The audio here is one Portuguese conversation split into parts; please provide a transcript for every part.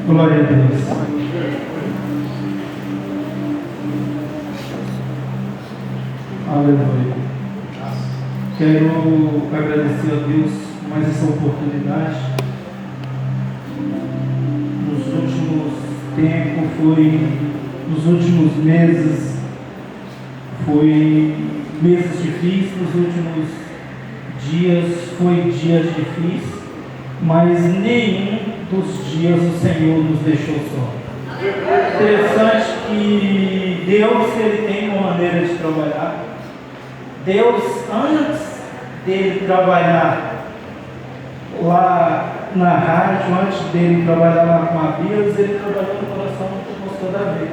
Glória a Deus. Aleluia. Quero agradecer a Deus mais essa oportunidade. Nos últimos tempos, nos últimos meses, foi meses difíceis, nos últimos dias foi dias difíceis, mas nenhum dos dias o Senhor nos deixou só. Interessante que Deus, Ele tem uma maneira de trabalhar. Deus, antes dele trabalhar lá na rádio, antes dele trabalhar lá com a Bíblia, ele trabalhou no coração do pastor Davi.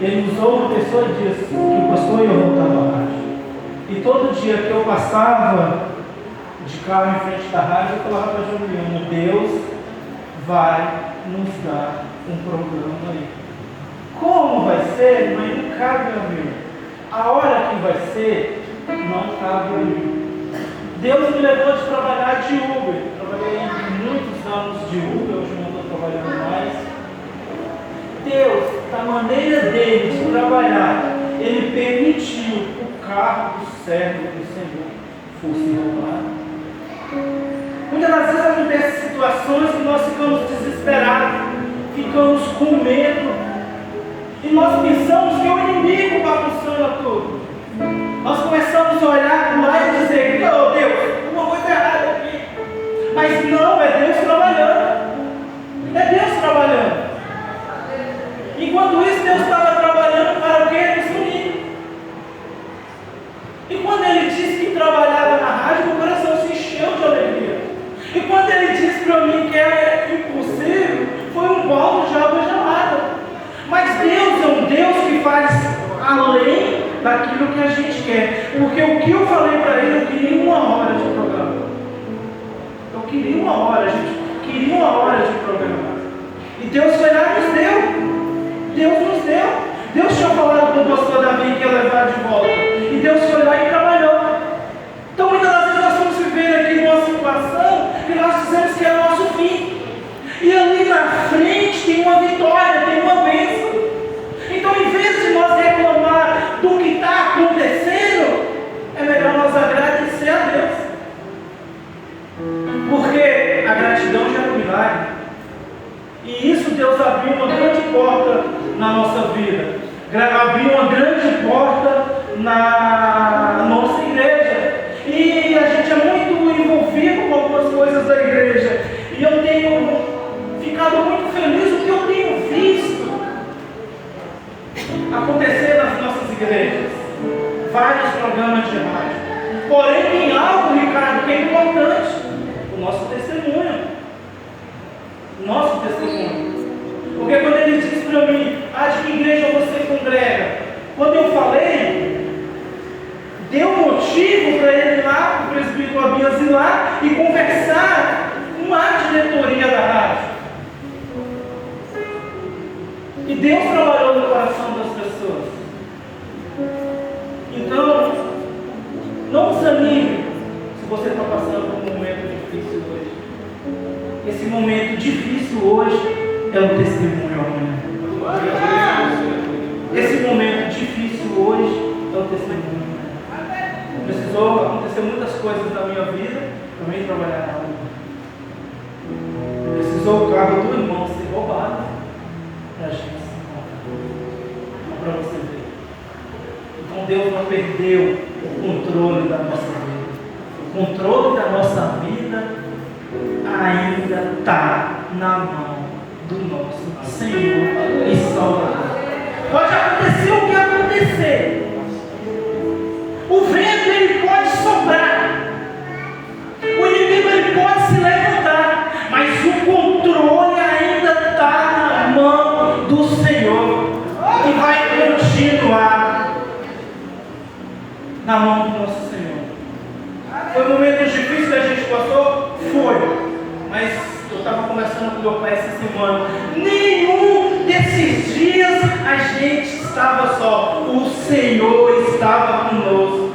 Ele usou uma pessoa e disse que o pastor ia voltar na rádio. E todo dia que eu passava de carro em frente da rádio, eu falava para Juliana: Deus vai nos dar um programa aí. Como vai ser? Mas não cabe a mim. A hora que vai ser, não cabe a mim. Deus me levou de trabalhar de Uber. Trabalhei muitos anos de Uber, hoje não estou trabalhando mais. Deus, da maneira dele de trabalhar, ele permitiu que o carro do servo do Senhor fosse roubado. Muitas das vezes acontecem situações que nós ficamos desesperados, ficamos com medo, e nós pensamos que o inimigo bagunçando tudo. Nós começamos a olhar para lá e dizer: oh Deus, uma coisa errada aqui. Mas não, é Deus trabalhando. É Deus trabalhando. Enquanto isso, Deus estava trabalhando para o quê? Nos unir. E quando Ele disse que trabalhava na rádio, meu coração se encheu de alegria. E quando Ele disse para mim que era impossível, foi um balde de água gelada. Mas Deus é um Deus que faz além daquilo que a gente quer. Porque o que eu falei para Ele, eu queria 1 hora de programa. Eu queria 1 hora, a gente queria 1 hora de programa. E Deus foi lá e nos deu. Deus nos deu. Deus tinha falado com o pastor Davi que ia levar de volta. E Deus foi lá e trabalhou. Então muitas das vezes nós vamos viver aqui numa situação que nós dizemos que é o nosso fim. E ali na frente tem uma vitória, tem uma bênção. Então em vez de nós reclamar do que está acontecendo, é melhor nós agradecer a Deus. Porque a gratidão gera um milagre. E isso Deus abriu uma grande porta na nossa vida. Abriu uma grande porta na nossa igreja. E a gente é muito envolvido com algumas coisas da igreja. E eu tenho ficado muito feliz com o que eu tenho visto acontecer nas nossas igrejas. Vários programas de rádio. Porém, tem algo, Ricardo, que é importante: o nosso testemunho. Nosso testemunho. Porque quando ele disse para mim: de que igreja você congrega? Quando eu falei, deu motivo para ele ir lá, o presbítero Abias ir lá e conversar com a diretoria da rádio. E Deus trabalhou no coração das pessoas. Então, não desanime se você está passando por um momento difícil hoje. Esse momento difícil hoje é um testemunho amanhã. Esse momento difícil hoje é um testemunho amanhã. Precisou acontecer muitas coisas na minha vida para mim trabalhar na rua. Precisou o carro do irmão ser roubado para a gente se encontrar. Para você ver. Então Deus não perdeu o controle da nossa vida. O controle da nossa vida ainda está na mão do nosso Senhor e Salvador. Pode acontecer o que acontecer. O vento ele pode soprar. O inimigo ele pode se levantar. Mas o controle ainda está na mão do Senhor. E vai continuar na mão do nosso Senhor. Foi um momento difícil que a gente passou? Foi. Mas eu estava conversando com meu pai essa semana. Nenhum desses dias a gente estava só. O Senhor estava conosco.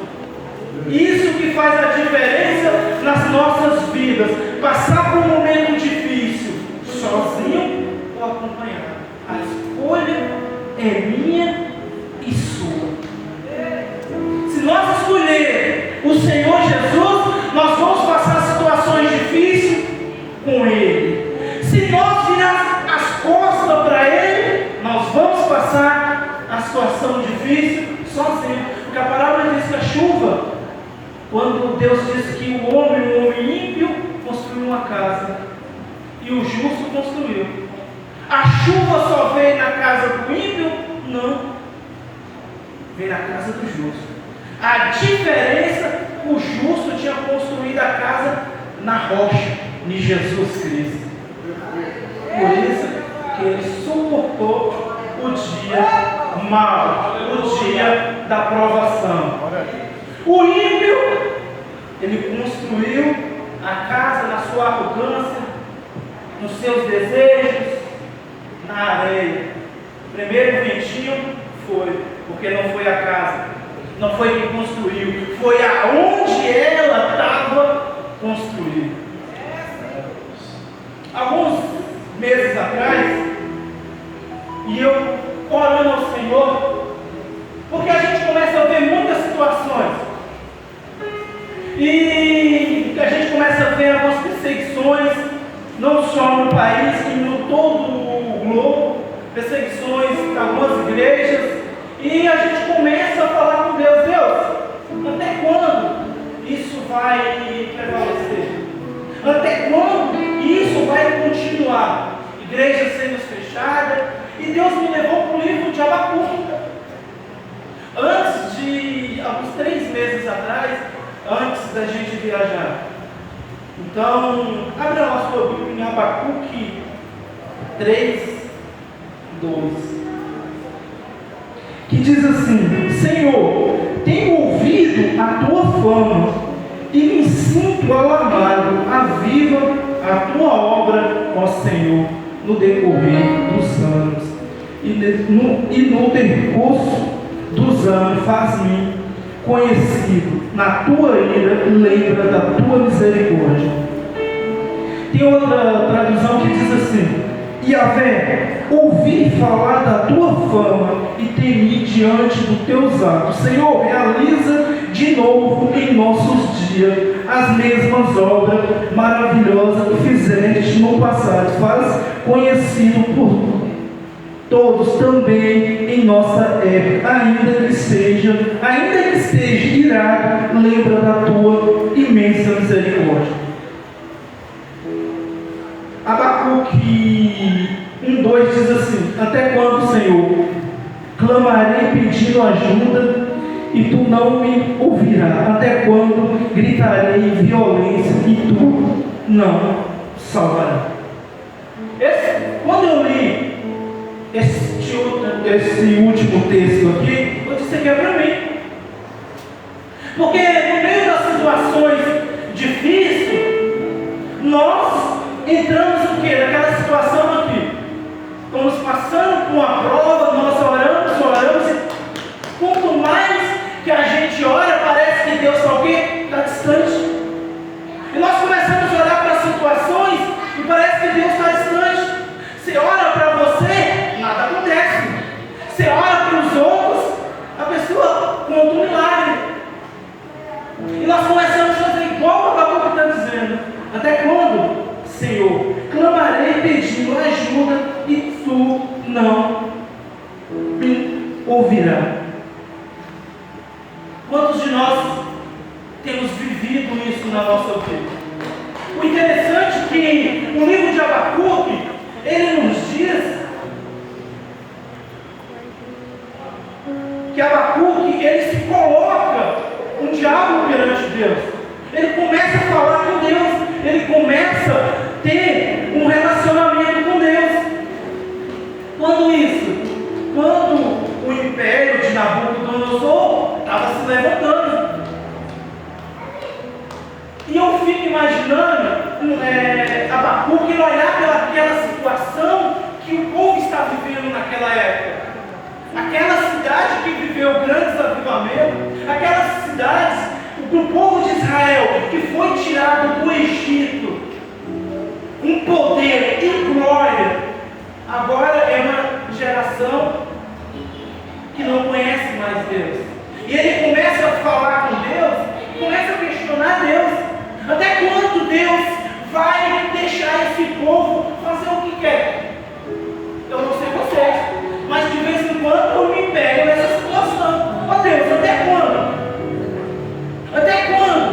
Isso que faz a diferença nas nossas vidas. Passar por um momento difícil sozinho ou acompanhado. Deus diz que o homem ímpio construiu uma casa e o justo construiu. A chuva só veio na casa do ímpio? Não. Veio na casa do justo. A diferença, o justo tinha construído a casa na rocha, em Jesus Cristo. Por isso que ele suportou o dia mau, o dia da provação. O ímpio, ele construiu a casa na sua arrogância, nos seus desejos, na areia. O primeiro ventinho foi, porque não foi a casa, não foi quem construiu, foi aonde ela estava construída. Alguns meses atrás, e eu orando ao Senhor, porque a gente começa a ver muitas situações, e a gente começa a ver algumas perseguições, não só no país, e no todo o globo, perseguições em algumas igrejas, e a gente começa a falar com Deus: Deus, até quando isso vai prevalecer? Até quando isso vai continuar? Igrejas sendo fechadas. E Deus me levou para o livro de Abacuque. Antes de alguns 3 meses atrás, antes da gente viajar. Então, abra lá sua Bíblia em Abacuque 3, 2. Que diz assim: Senhor, tenho ouvido a tua fama e me sinto alarmado. Aviva a tua obra, ó Senhor, no decorrer dos anos, e no decurso dos anos faz-me conhecido. Na tua ira, lembra da tua misericórdia. Tem outra tradução que diz assim: Yahvé, ouvi falar da tua fama e temi diante dos teus atos. Senhor, realiza de novo em nossos dias as mesmas obras maravilhosas que fizeste no passado. Faz conhecido por todos também em nossa época, ainda que esteja irado, lembra da tua imensa misericórdia. Abacuque 1:2 diz assim: Até quando, Senhor, clamarei pedindo ajuda e tu não me ouvirás? Até quando gritarei em violência e tu não salvarás? Quando eu li esse último texto aqui, eu disse que é para mim. Porque no meio das situações difíceis, nós entramos o quê? Naquela situação aqui. Estamos passando por uma prova, nós oramos, e quanto mais que a gente ora, parece que Deus está o quê? Está distante. E nós começamos a olhar para as situações e parece que Deus está distante. Você ora para você, nada acontece. Você ora para os outros, a pessoa conta um milagre. E nós começamos a fazer igual o Abacuque está dizendo: Até quando, Senhor, clamarei pedindo ajuda e tu não me ouvirás? Quantos de nós temos vivido isso na nossa vida? O interessante é que o livro de Abacuque, ele nos diz que Abacuque, ele se coloca um diálogo perante Deus. Ele começa a falar com Deus, ele começa a ter um relacionamento com Deus. Quando isso? Quando o império de Nabucodonosor estava se levantando. E eu fico imaginando Abacuque olhar pelaquela situação que o povo está vivendo naquela época. Aquela cidade que viveu grandes avivamentos, aquelas cidades do povo de Israel que foi tirado do Egito, com poder e glória, agora é uma geração que não conhece mais Deus. E ele começa a falar com Deus, começa a questionar Deus. Até quando Deus vai deixar esse povo fazer o que quer? Eu não sei vocês, mas de vez em quando eu me pego nessa situação. Ó Deus, até quando? Até quando?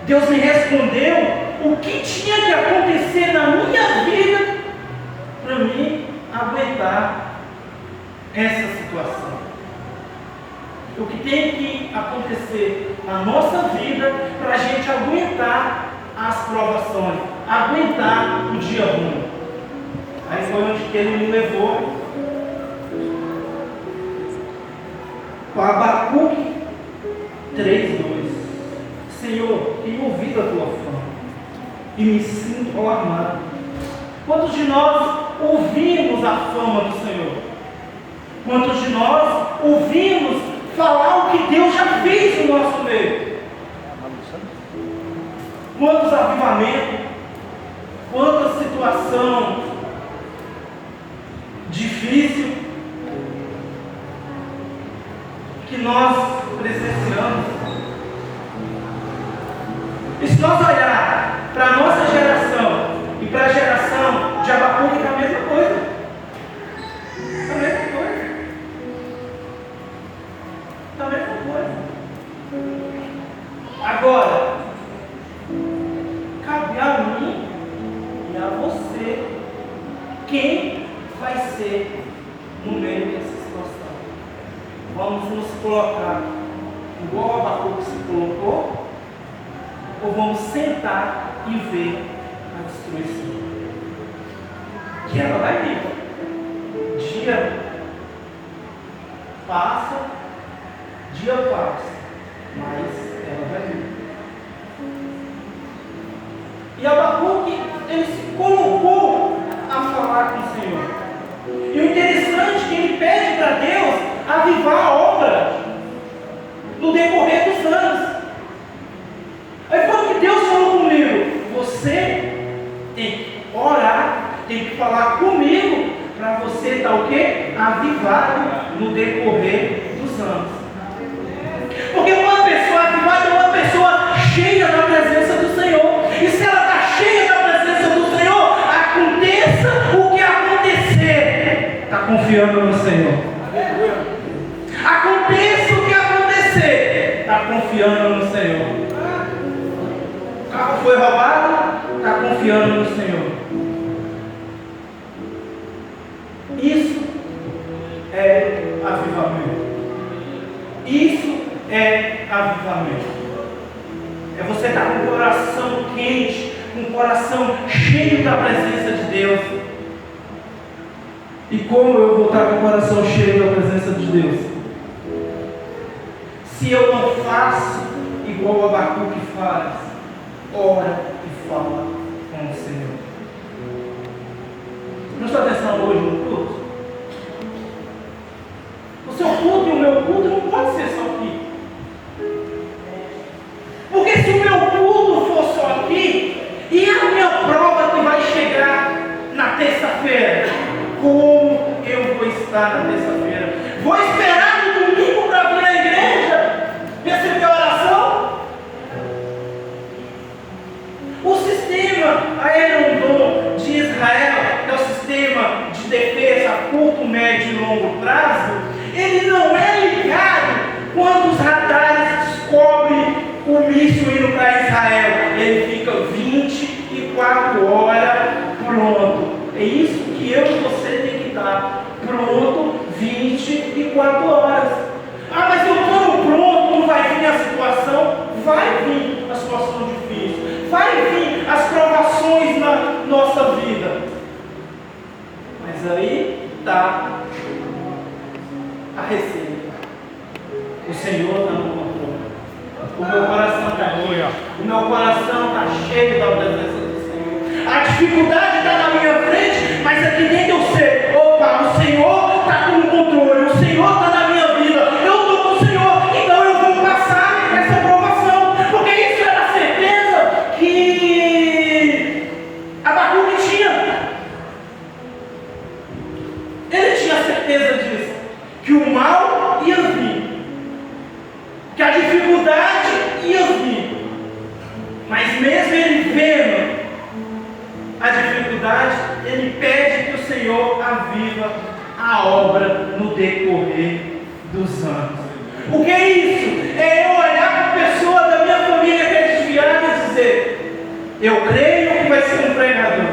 Deus me respondeu o que tinha que acontecer na minha vida para mim aguentar essa situação. O que tem que acontecer na nossa vida para a gente aguentar as provações, aguentar o dia ruim. Aí foi onde que ele me levou para Abacuque 3:2. Senhor, tenho ouvido a tua fama e me sinto alarmado. Quantos de nós ouvimos a fama do Senhor? Quantos de nós ouvimos falar o que Deus já fez no nosso meio? Quantos avivamentos, quanta situação difícil que nós presenciamos. E se nós olhar para a nossa geração e para a geração de Abacuque, é a mesma coisa. É a mesma coisa. É a mesma coisa. Agora, cabe a mim e a você quem vai ser no meio dessa situação. Vamos nos colocar igual Abacuque se colocou, ou vamos sentar e ver a destruição? Que ela vai vir. Dia passa, dia passa, mas ela vai vir. E Abacuque, ele se colocou a falar com o Senhor. E o interessante é que ele pede para Deus avivar a obra no decorrer dos anos. Aí foi que Deus falou comigo: você tem que orar, tem que falar comigo, para você estar o quê? Avivado no decorrer dos anos. Porque uma pessoa avivada é uma pessoa cheia da presença do Senhor. E se ela está cheia da presença do Senhor, aconteça o que acontecer, está confiando no Senhor. Aconteça o que acontecer, está confiando no Senhor. O carro foi roubado, está confiando no Senhor. Isso é avivamento. Isso é avivamento. É você estar com o coração quente, com o coração cheio da presença de Deus. E como eu vou estar com o coração cheio da presença de Deus? Se eu não faço igual o Abacuque faz, ora e fala com o Senhor. Presta atenção hoje no culto. O seu culto e o meu culto não pode ser só aqui. Porque se o meu culto for só aqui, e a minha prova que vai chegar na terça-feira, como eu vou estar na terça-feira? Vou esperar no domingo para vir à igreja receber a oração? O sistema Iron Dome de Israel, que é o sistema de defesa a curto, médio e longo prazo, ele não é ligado quando os radares descobrem o míssil indo para Israel. Ele fica 24 horas pronto. É isso que eu e você tem que estar pronto 24 horas. Ah, mas eu estou pronto, não vai vir a situação? Vai vir a situação difícil, vai vir as provações na nossa vida. Mas aí está a receita. O Senhor está no controle. O meu coração está cheio. O meu coração está cheio da presença do Senhor. A dificuldade está na minha frente, mas aqui dentro eu sei: opa, o Senhor está com o controle, o Senhor está na minha vida, eu estou com o Senhor, então eu vou passar essa provação. Porque isso era a certeza que Abacuque tinha. Ele tinha certeza disso, que o mal ia vir, que a dificuldade ia vir. Mas mesmo ele vendo a dificuldade, ele pede que o Senhor aviva a obra no decorrer dos anos. O que é isso? É eu olhar para a pessoa da minha família que é desviada e dizer: ser. Eu creio que vai ser um pregador.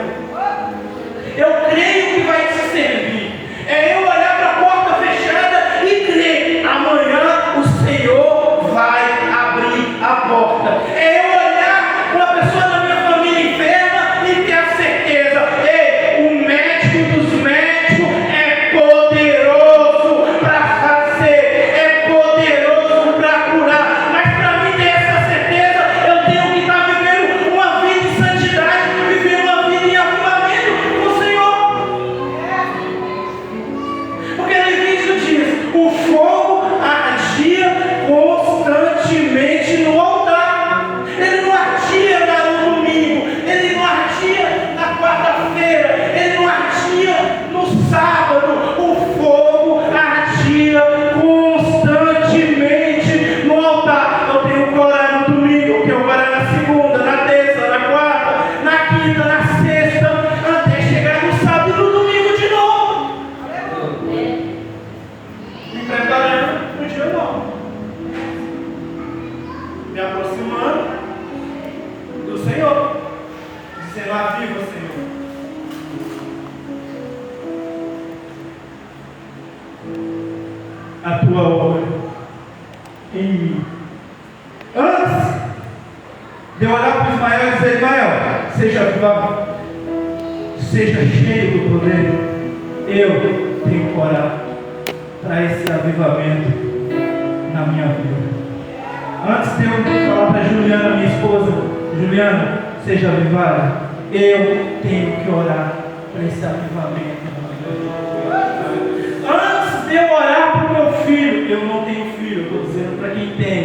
Eu creio que vai te servir. É eu olhar para a porta fechada e crer. Amanhã o Senhor vai abrir a porta. É eu olhar para a pessoa da minha família enferma e ter a certeza. Ei, o médico dos médicos é poderoso para fazer. É poderoso para curar. Mas para mim ter essa certeza, eu tenho que estar vivendo uma vida em santidade, vivendo uma vida em avivamento com o Senhor. Porque Levítico diz: o fogo ardia constantemente no altar. Ele não ardia no domingo, ele não ardia na quarta-feira, ele não ardia no sábado. O fogo ardia constantemente no altar. Eu tenho que orar no domingo, eu tenho que orar na segunda, na terça, na quarta, na quinta, na sexta, até chegar no sábado e no domingo de novo. Me preparando para o dia novo. Me aproximando do Senhor. Dizendo: aviva, Senhor. A tua obra em mim. Antes de eu olhar para Ismael e dizer: Ismael, seja avivado, seja cheio do poder, eu tenho que orar para esse avivamento na minha vida. Antes de eu falar para Juliana, minha esposa: Juliana, seja avivada, eu tenho que orar para esse avivamento na minha vida. Antes de eu orar para o meu filho, eu não tenho filho, eu estou dizendo para quem tem: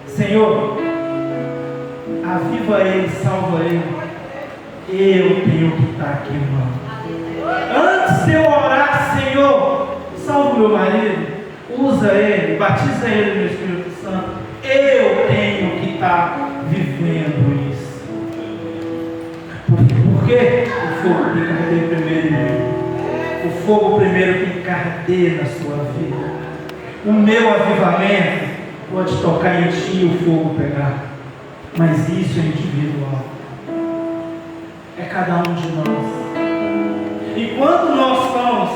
Senhor, aviva ele, salva ele. Eu tenho que estar aqui, irmão. Antes de eu orar: Senhor, salva o meu marido, usa ele, batiza ele no Espírito Santo. Eu tenho que estar vivendo isso. Por quê? O fogo tem que arder primeiro em mim. O fogo primeiro tem que arder na sua vida. O meu avivamento pode tocar em ti e o fogo pegar. Mas isso é individual. É cada um de nós. E quando nós estamos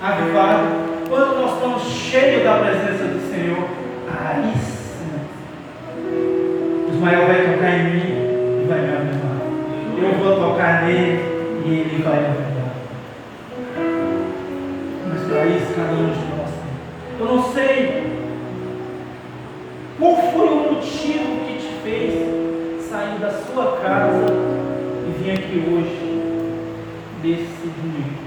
avivados, quando nós estamos cheios da presença do Senhor, aí sim, Ismael vai tocar em mim e vai me avivar. Eu vou tocar nele e ele vai me avivar. Mas para isso, cada um de nós tem. Eu não sei qual foi o motivo que te fez sair da sua casa e vir aqui hoje, nesse domingo.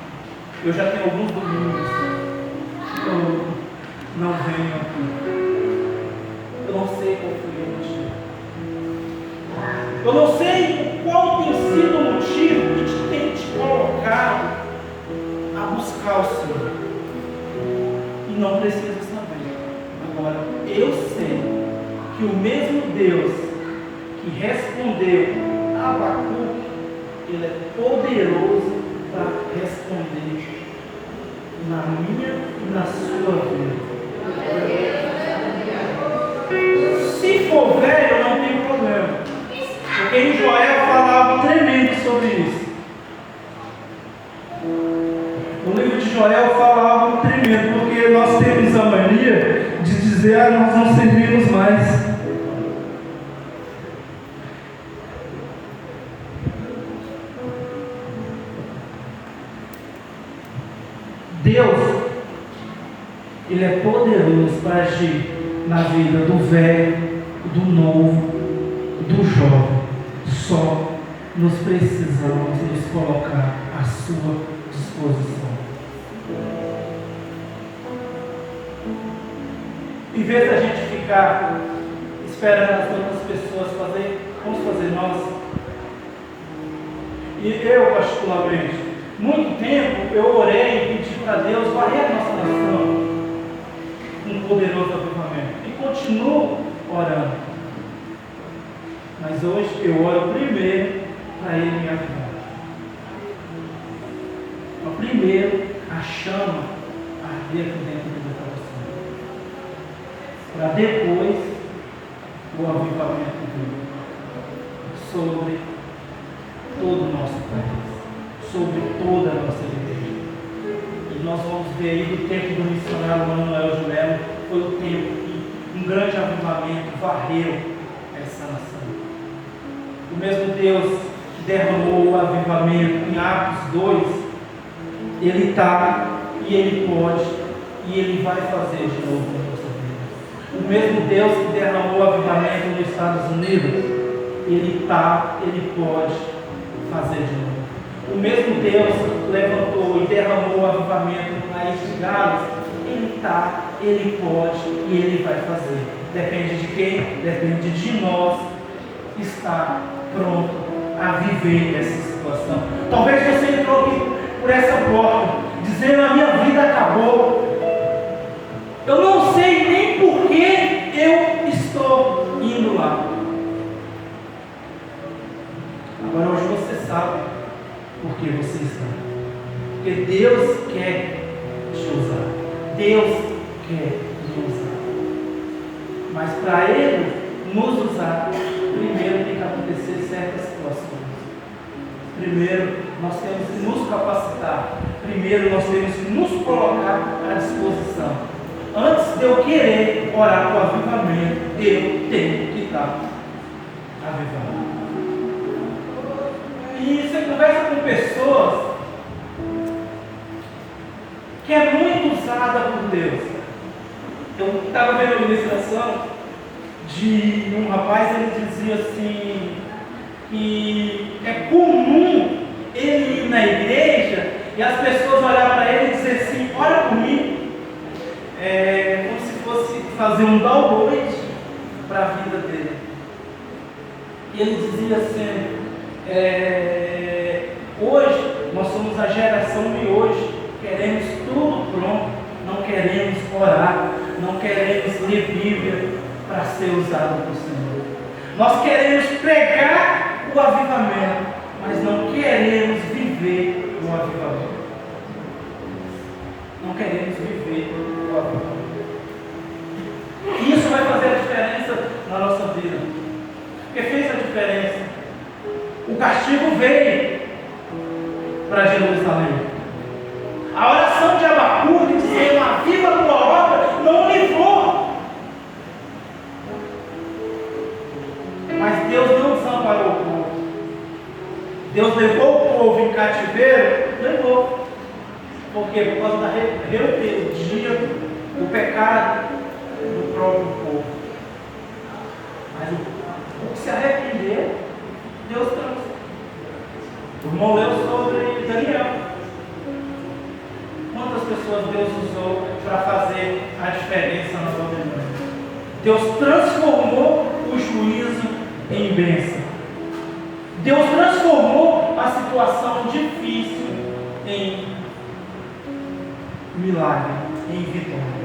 Eu já tenho alguns domingos que eu não venho aqui. Eu não sei qual foi o motivo. Eu não sei qual tem sido o motivo que tem te colocado a buscar o Senhor. E não precisa saber. Agora, eu sei que o mesmo Deus que respondeu a Abacuque, Ele é poderoso para responder na minha e na sua vida. Se for velho, não tem problema. Porque em Joel falava um tremendo sobre isso. No livro de Joel falava um tremendo, porque nós temos a mania de dizer: nós não servimos mais. Deus, Ele é poderoso para agir na vida do velho, do novo, do jovem. Só nós precisamos nos colocar à sua disposição. Em vez da gente ficar esperando as outras pessoas fazer, vamos fazer nós. E eu, particularmente, muito tempo eu orei e pedi para Deus varrer a nossa nação um poderoso avivamento. E continuo orando. Mas hoje eu oro primeiro para Ele me avivar. Então, primeiro, a chama arder dentro do meu coração. Para depois, o avivamento vir. sobre todo o nosso país, sobre toda a nossa igreja. E nós vamos ver aí do tempo do missionário Manuel Jumelo, foi o tempo que um grande avivamento varreu essa nação. O mesmo Deus que derramou o avivamento em Atos 2, Ele está e Ele pode e Ele vai fazer de novo na nossa vida. O mesmo Deus que derramou o avivamento nos Estados Unidos, Ele está, Ele pode fazer de novo. O mesmo Deus que levantou e derramou o avivamento no país de Gales, Ele está, Ele pode e Ele vai fazer. Depende de quem? Depende de nós estar pronto a viver essa situação. Talvez você entrou aqui por essa porta, dizendo: a minha vida acabou. Eu não sei nem por que eu estou indo lá. Agora hoje você sabe por que você está. Porque Deus quer te usar. Deus quer me usar. Mas para Ele nos usar, primeiro tem que acontecer certas situações. Primeiro nós temos que nos capacitar. Primeiro nós temos que nos colocar à disposição. Antes de eu querer orar por avivamento, eu tenho que estar avivado. E você conversa com pessoas que é muito usada por Deus. Eu estava vendo uma ministração de um rapaz, ele dizia assim, que é comum ele ir na igreja e as pessoas olharem para ele e dizer assim: ora por mim. Como se fosse fazer um download para a vida dele. E ele dizia assim: hoje nós somos a geração de hoje, queremos tudo pronto, não queremos orar, não queremos ler Bíblia para ser usado por Senhor. Nós queremos pregar o avivamento, mas não queremos viver o avivamento. Não queremos viver o avivamento. Isso vai fazer a diferença na nossa vida. Porque fez a diferença. O castigo veio para Jerusalém. A oração de Abacuque dizendo: aviva a tua obra, não livrou. Mas Deus não desamparou o povo. Deus levou o povo em cativeiro, levou. Por quê? Por causa da rebeldia, do pecado do próprio povo. Mas o que se arrepender, Deus trouxe. O irmão leu sobre Daniel. Quantas pessoas Deus usou para fazer a diferença na Babilônia? Deus transformou o juízo em bênção. Deus transformou a situação difícil em milagre, em vitória.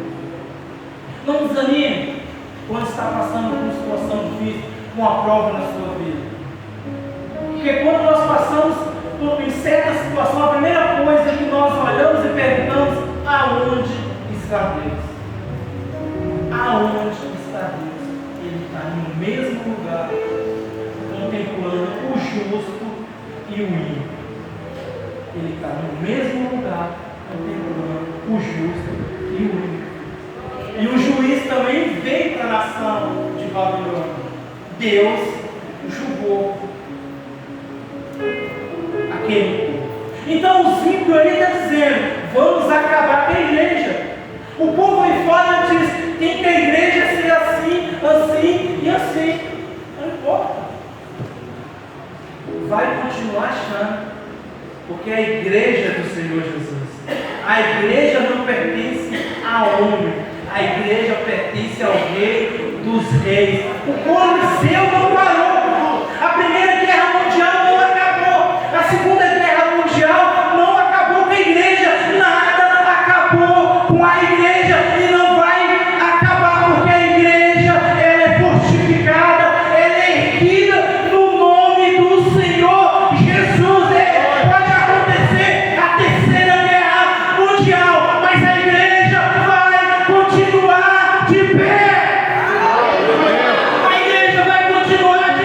Não desanime quando está passando por uma situação difícil, com uma prova na sua vida. Porque quando nós passamos por certa situação, a primeira coisa que nós olhamos e perguntamos: aonde está Deus? Aonde está Deus? Ele está no mesmo lugar, contemplando o justo e o ímpio. Ele está no mesmo lugar, contemplando o justo e o ímpio. E o juiz também veio para a nação de Babilônia. Deus julgou aquele povo. Então os ímpios ali está dizendo: vamos acabar com a igreja. O povo aí fora diz: tem que a igreja ser assim, assim e assim. Não importa. Vai continuar achando. Porque a igreja do Senhor Jesus. A igreja não pertence a homem. A igreja pertence ao Rei dos Reis. O Coliseu não parou. A Primeira Guerra Mundial não acabou. A Segunda Guerra Mundial não acabou com a igreja. Nada acabou com a igreja e não vai acabar, porque a igreja ela é fortificada, ela é erguida no nome do Senhor Jesus. Pode acontecer a Terceira Guerra Mundial, mas a igreja vai continuar de pé. A igreja vai continuar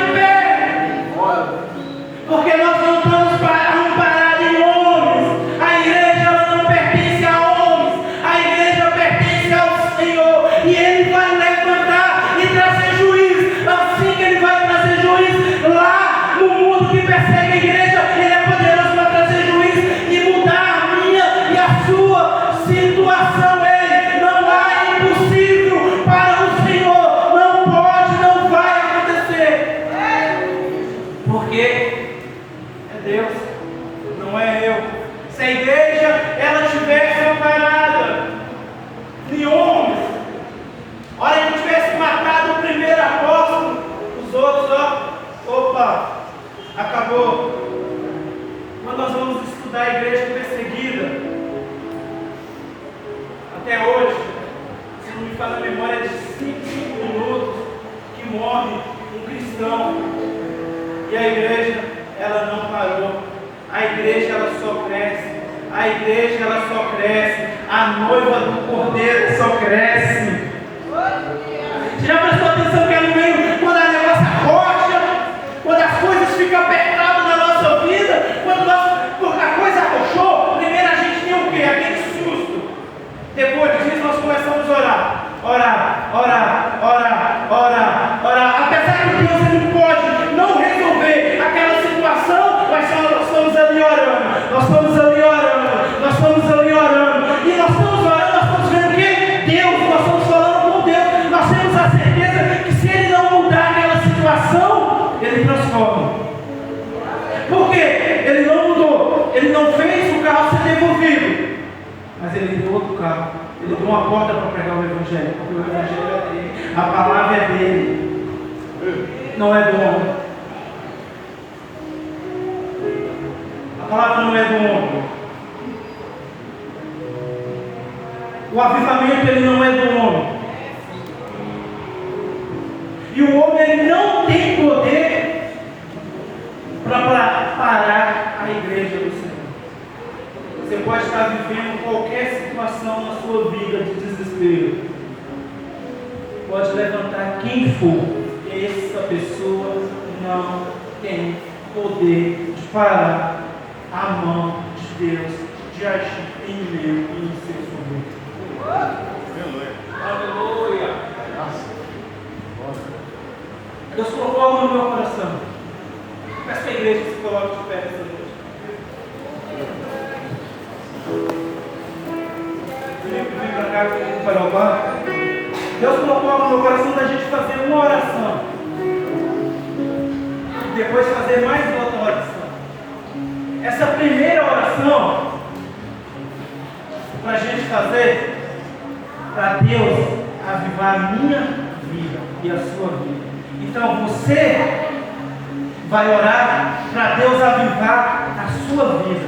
Quando nós vamos estudar a igreja perseguida, até hoje, se não me falha a memória, de 5 minutos que morre um cristão. E a igreja, ela não parou. A igreja, ela só cresce. A igreja, ela só cresce. A noiva do Cordeiro só cresce. Já prestou atenção que é no meio, quando a negócio arrocha, quando as coisas ficam apertadas na nossa vida, quando a coisa arrochou, primeiro a gente tem o quê? Aquele susto. Depois disso nós começamos a orar. Orar. Apesar que Deus ele pode não resolver aquela situação, mas nós estamos ali orando. E nós estamos orando, nós estamos vendo que Deus, nós estamos falando com Deus. Nós temos a certeza que se Ele não mudar aquela situação, Ele transforma. Por quê? Ele não mudou. Ele não fez o carro ser devolvido. Mas Ele deu outro carro. Ele deu uma porta para pregar o Evangelho. Porque o Evangelho é dele. A palavra é dele. Não é do homem. A palavra não é do homem. O avivamento ele não é do homem. E o homem ele não tem poder para parar a igreja do Senhor. Você pode estar vivendo qualquer situação na sua vida de desespero. Pode levantar quem for. Essa pessoa não tem poder de parar a mão de Deus de agir em meio e em seu sofrimento. Aleluia! Deus colocou algo no meu coração. Peço para a igreja que se coloque de pé nessa noite. Vem para cá para o bar. Deus colocou algo no meu coração da gente fazer uma oração. E depois fazer mais outra oração. Essa primeira oração, para a gente fazer, para Deus avivar a minha vida e a sua vida. Então você vai orar para Deus avivar a sua vida.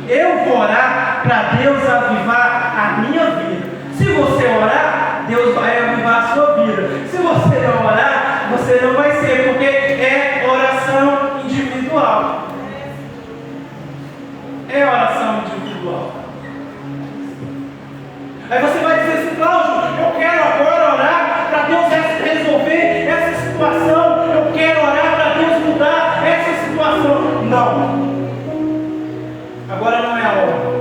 Eu vou orar para Deus avivar a minha vida. Se você orar, Deus vai avivar a sua vida. Se você não orar, você não vai ser, porque é oração individual. É oração individual. Aí você vai dizer assim, Cláudio, eu quero agora orar para Deus resolver essa situação. Eu quero orar para Deus mudar essa situação. Não. Agora não é a hora.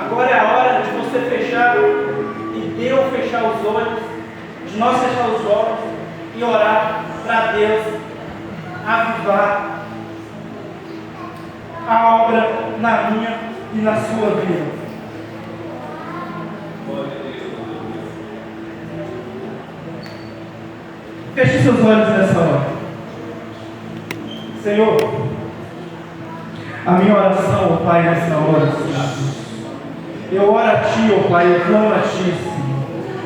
Agora é a hora de você fechar e Deus fechar os olhos, de nós fechar os olhos e orar para Deus avivar a obra na minha e na sua vida. Feche seus olhos nessa hora. Senhor, a minha oração, ó Pai, nessa hora, Senhor. Eu oro a Ti, ó Pai, eu clamo a Ti, Senhor.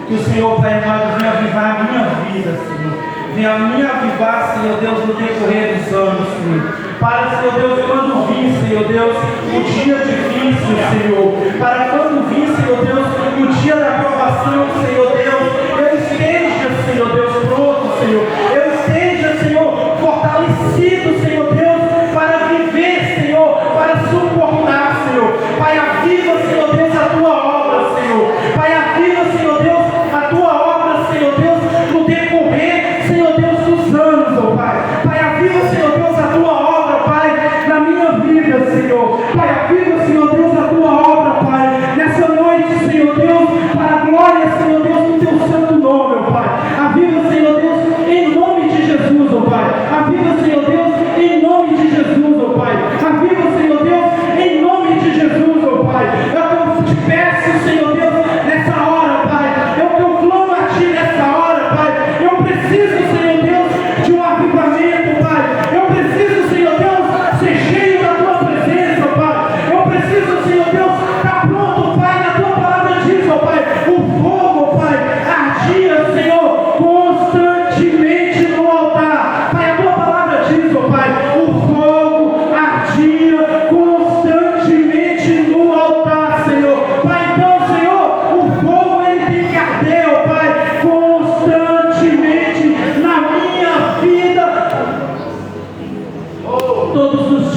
Que o Senhor, Pai amado, venha avivar a minha vida, Senhor. Venha me avivar, Senhor Deus, no decorrer dos anos, Senhor. Para, Senhor Deus, quando vir, Senhor Deus, o dia difícil, Senhor. Para quando vir, Senhor Deus, o dia da aprovação, Senhor Deus, eu esteja, Senhor Deus, pronto, Senhor. Eu esteja, Senhor, fortalecido, Senhor Deus, para viver, Senhor, para suportar, Senhor. Pai, aviva, Senhor Deus, a Tua obra, Senhor. Pai, aviva, Senhor Deus, a Tua obra, Senhor Deus, no decorrer, Senhor Deus, dos anos, ó Pai. Pai, aviva, Senhor Deus, a Tua obra, Pai, na minha vida, Senhor. Pai, aviva, Senhor Deus, a Tua obra, Pai, nessa noite, Senhor Deus, para a glória, Senhor Deus, do Teu santo nome, ó Pai. Aviva, Senhor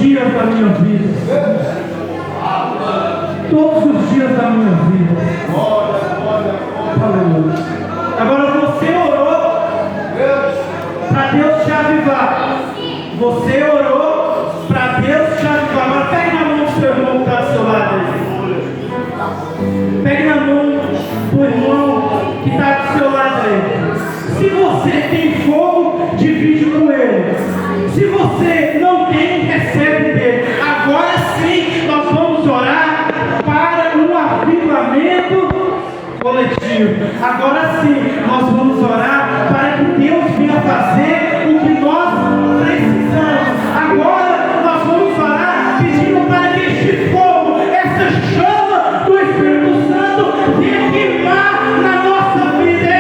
dias da minha vida. Todos os dias da minha vida. Aleluia. Agora você orou para Deus te avivar. Você orou para Deus te avivar. Agora pegue na mão do seu irmão que está do seu lado. Pegue na mão do irmão que está do seu lado aí. Se você tem fogo, divide com ele. Se você não tem, recebe dele. Agora sim, nós vamos orar para um avivamento coletivo. Agora sim, nós vamos orar para que Deus venha fazer o que nós precisamos. Agora nós vamos orar pedindo para que este fogo, essa chama do Espírito Santo venha queimar na nossa vida.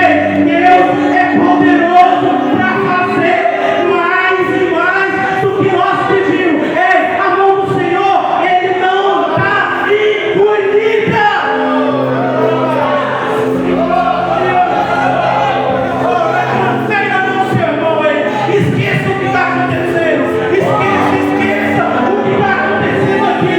Deus é poderoso para fazer mais e mais do que nós pedimos. A mão do Senhor, Ele não está engolida. Pega a mão do seu irmão aí. Esqueça o que está acontecendo. Esqueça o que está acontecendo aqui.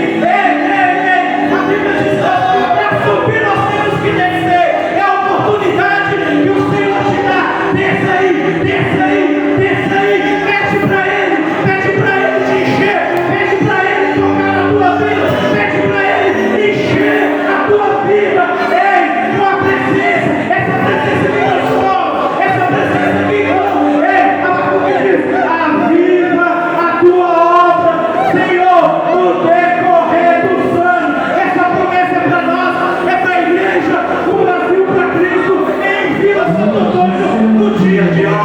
A Bíblia diz que para subir nós temos que descer. É a oportunidade que o Senhor te dá. Desça aí, desça aí, desça aí. Pede para Ele te encher. Pede para Ele tocar na tua vida. Pede para Ele encher a tua vida. Com a presença, essa presença que transforma, essa presença que a Abacuque diz: aviva a tua obra, Senhor, no decorrer dos anos. Essa promessa é para nós, é para a igreja, o Brasil para Cristo, em Vila Santo Antônio, no dia de hoje.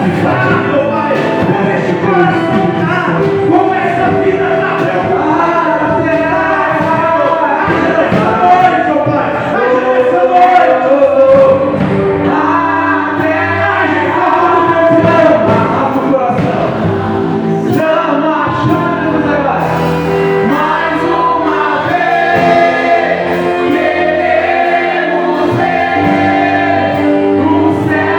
avivado, Pai, por este teu Espírito Santo. Com essa vida na preocupada, será, Pai. Ajuda essa noite, ó Pai. Ajuda essa noite. Até a o teu plano, abre o coração. Chama-nos agora. Mais uma vez, queremos ver o céu descer.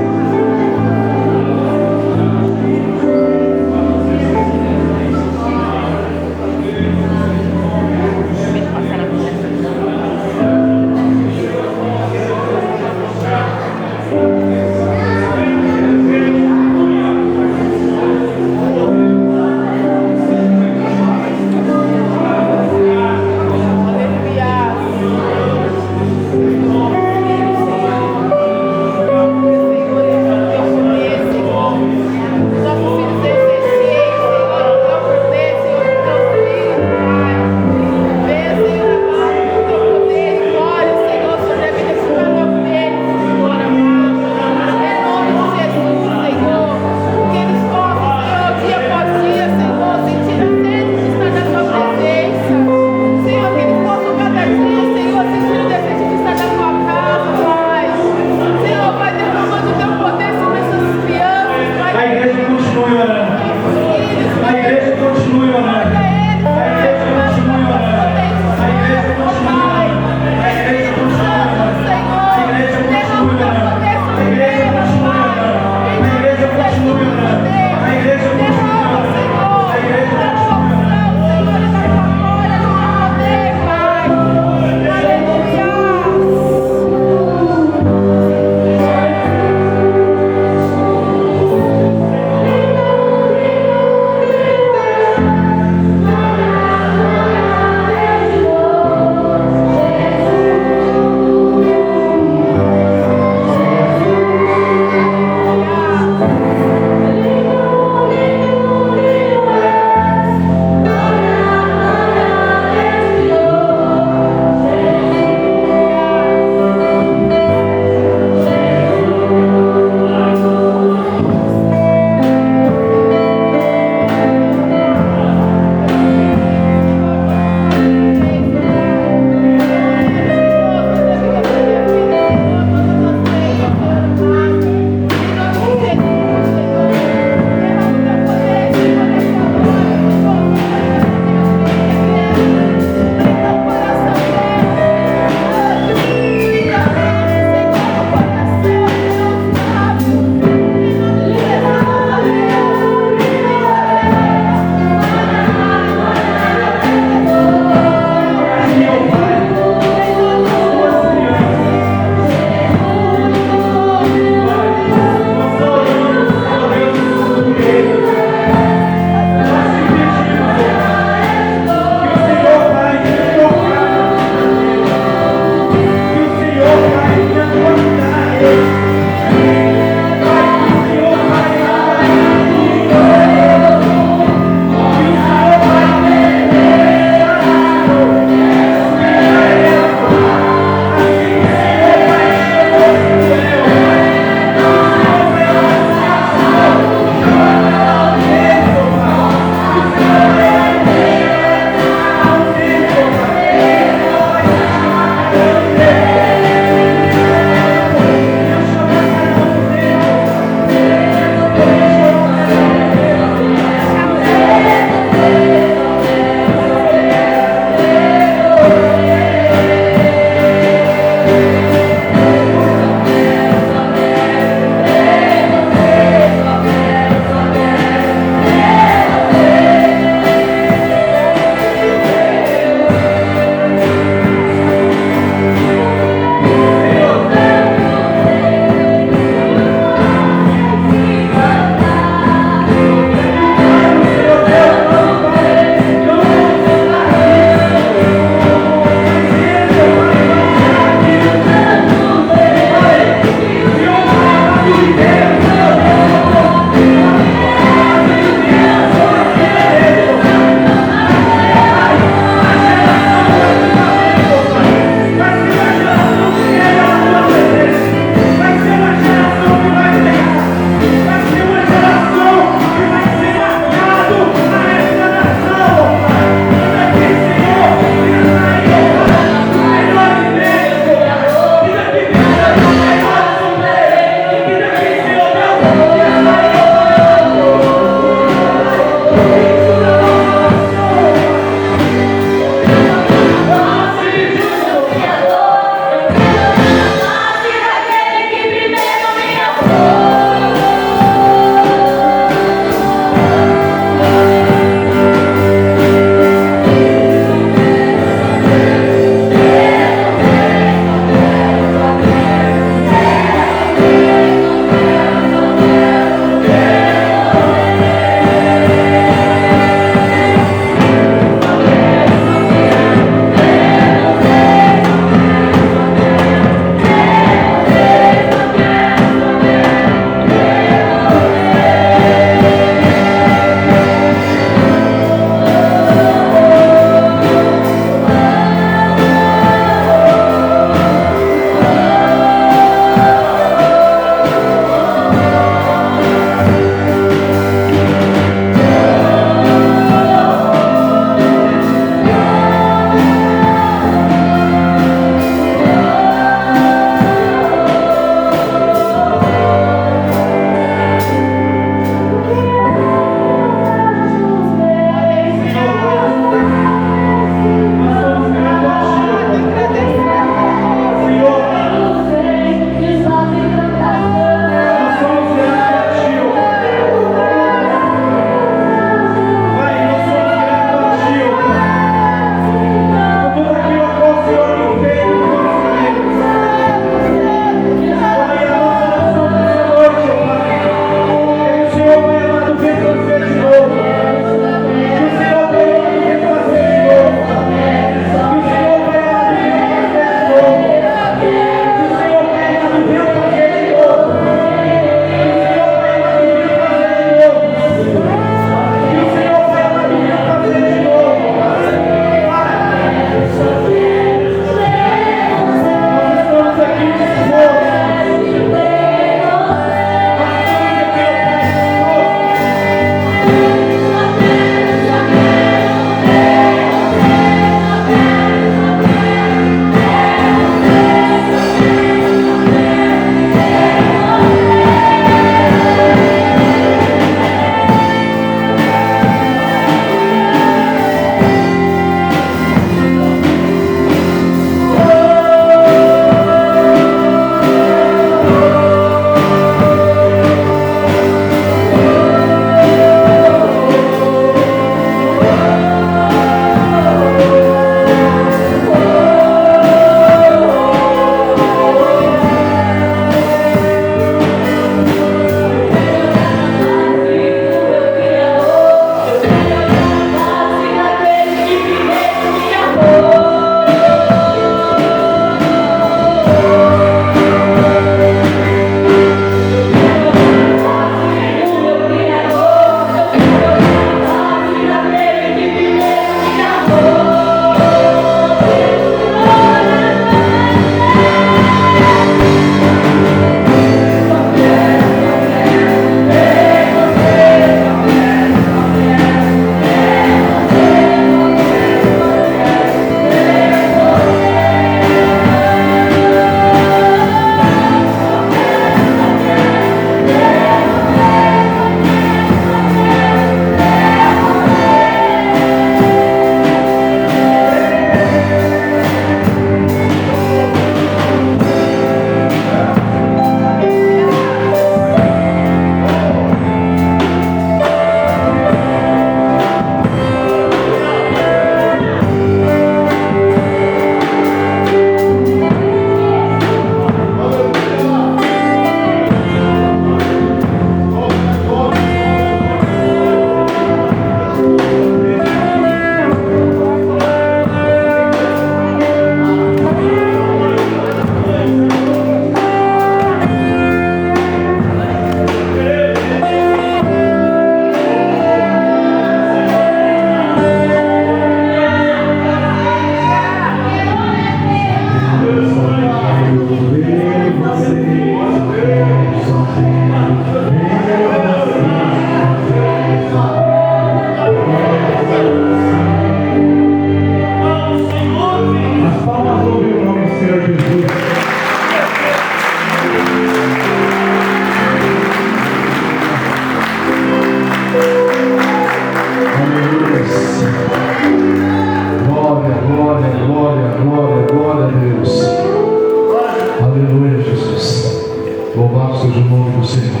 seja o nome do Senhor.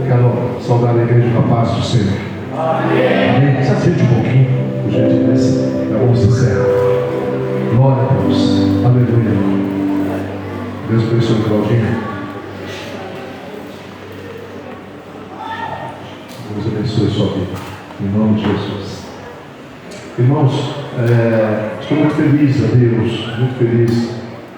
Quero saudar a igreja da paz do Senhor. Amém. Se aceite um pouquinho, por gentileza. Vamos encerrar. Glória a Deus. Aleluia. Deus abençoe, Claudinho. Deus abençoe sua vida. Em nome de Jesus. Irmãos, estou muito feliz a Deus, muito feliz